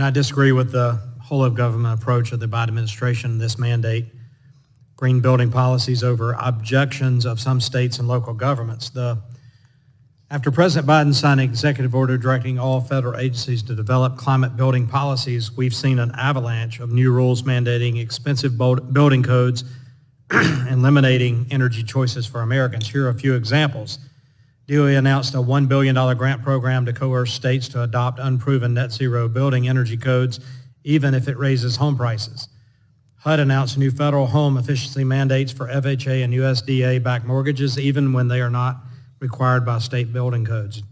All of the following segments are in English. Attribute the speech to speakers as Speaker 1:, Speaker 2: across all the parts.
Speaker 1: I disagree with the whole of government approach of the Biden administration, this mandate green building policies over objections of some states and local governments. After President Biden signed an executive order directing all federal agencies to develop climate building policies, we've seen an avalanche of new rules mandating expensive building codes and eliminating energy choices for Americans. Here are a few examples. DOE announced a $1 billion grant program to coerce states to adopt unproven net zero building energy codes, even if it raises home prices. HUD announced new federal home efficiency mandates for FHA and USDA-backed mortgages, even when they are not required by state building codes.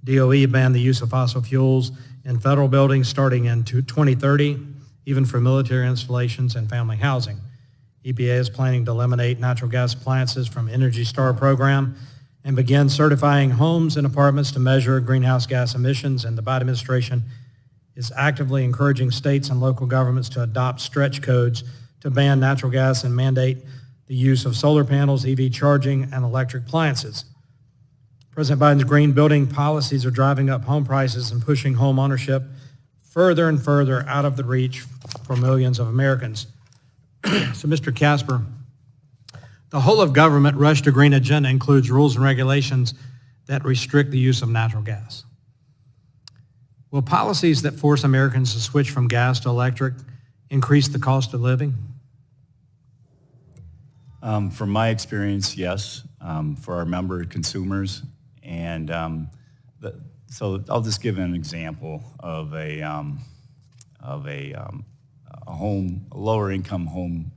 Speaker 1: DOE banned the use of fossil fuels in federal buildings starting in 2030, even for military installations and family housing. EPA is planning to eliminate natural gas appliances from Energy Star program and begin certifying homes and apartments to measure greenhouse gas emissions, and the Biden administration is actively encouraging states and local governments to adopt stretch codes to ban natural gas and mandate the use of solar panels, EV charging, and electric appliances. President Biden's green building policies are driving up home prices and pushing home ownership further and further out of the reach for millions of Americans. So, Mr. Casper, the whole of government rush to green agenda includes rules and regulations that restrict the use of natural gas. Will policies that force Americans to switch from gas to electric increase the cost of living?
Speaker 2: From my experience, yes, for our member consumers. And so I'll just give an example of a home, a lower income home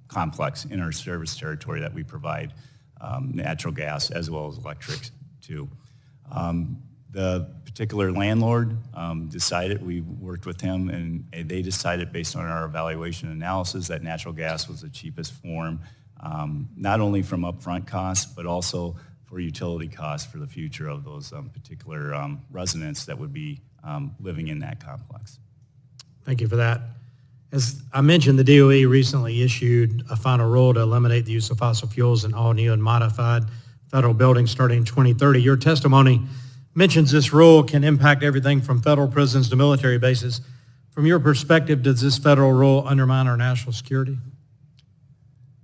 Speaker 2: complex in our service territory that we provide natural gas as well as electric to. The particular landlord decided, we worked with him, and they decided based on our evaluation analysis that natural gas was the cheapest form, not only from upfront costs, but also for utility costs for the future of those particular residents that would be living in that complex.
Speaker 1: Thank you for that. As I mentioned, the DOE recently issued a final rule to eliminate the use of fossil fuels in all new and modified federal buildings starting in 2030. Your testimony mentions this rule can impact everything from federal prisons to military bases. From your perspective, does this federal rule undermine our national security?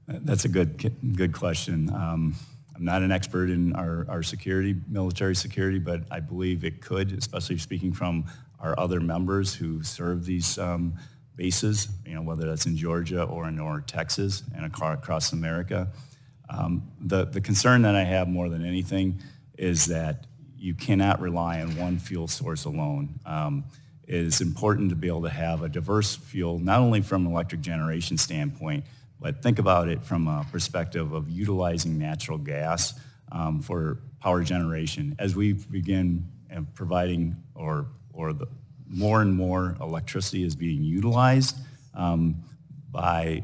Speaker 2: That's a good question. I'm not an expert in our security, military security, but I believe it could, especially speaking from our other members who serve these bases, whether that's in Georgia or in Texas and across America. The concern that I have more than anything is that you cannot rely on one fuel source alone. It is important to be able to have a diverse fuel, not only from an electric generation standpoint, but think about it from a perspective of utilizing natural gas for power generation. As we begin providing or the more and more electricity is being utilized by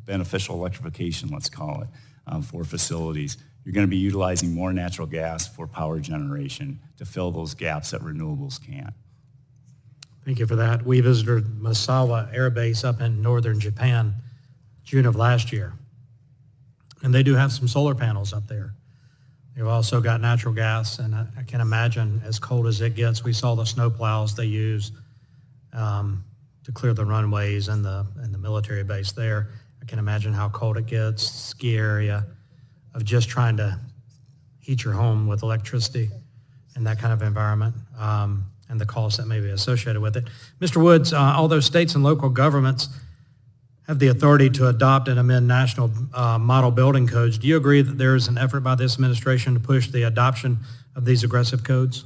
Speaker 2: beneficial electrification, let's call it, for facilities. You're going to be utilizing more natural gas for power generation to fill those gaps that renewables can't.
Speaker 1: Thank you for that. We visited Misawa Air Base up in northern Japan, June of last year. And they do have some solar panels up there. They've also got natural gas, and I can imagine as cold as it gets, we saw the snow plows they use to clear the runways and the military base there. I can imagine how cold it gets, ski area, of just trying to heat your home with electricity in that kind of environment, and the costs that may be associated with it. Mr. Woods, although states and local governments have the authority to adopt and amend national model building codes, do you agree that there is an effort by this administration to push the adoption of these aggressive codes?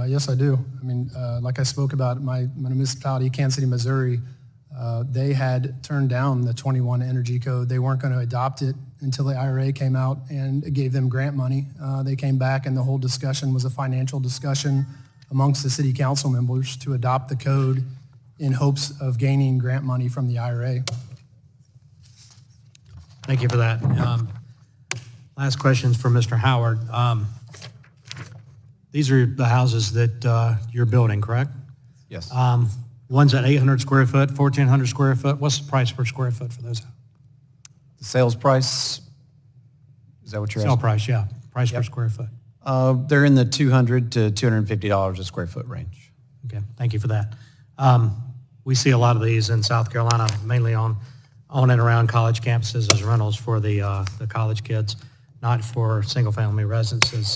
Speaker 3: Yes, I do. I mean, like I spoke about, my municipality, Kansas City, Missouri, they had turned down the 21 Energy Code. They weren't going to adopt it until the IRA came out and it gave them grant money. They came back and the whole discussion was a financial discussion amongst the city council members to adopt the code in hopes of gaining grant money from the IRA.
Speaker 1: Thank you for that. Last questions for Mr. Howard. These are the houses that you're building, correct?
Speaker 4: Yes.
Speaker 1: One's at 800 square foot, 1,400 square foot. What's the price per square foot for those?
Speaker 4: The sales price, is that what you're
Speaker 1: Sale
Speaker 4: asking?
Speaker 1: price, yeah. Price per
Speaker 4: Yep.
Speaker 1: square foot.
Speaker 4: They're in the $200 to $250 a square foot range.
Speaker 1: Okay, thank you for that. We see a lot of these in South Carolina, mainly on and around college campuses as rentals for the college kids, not for single-family residences.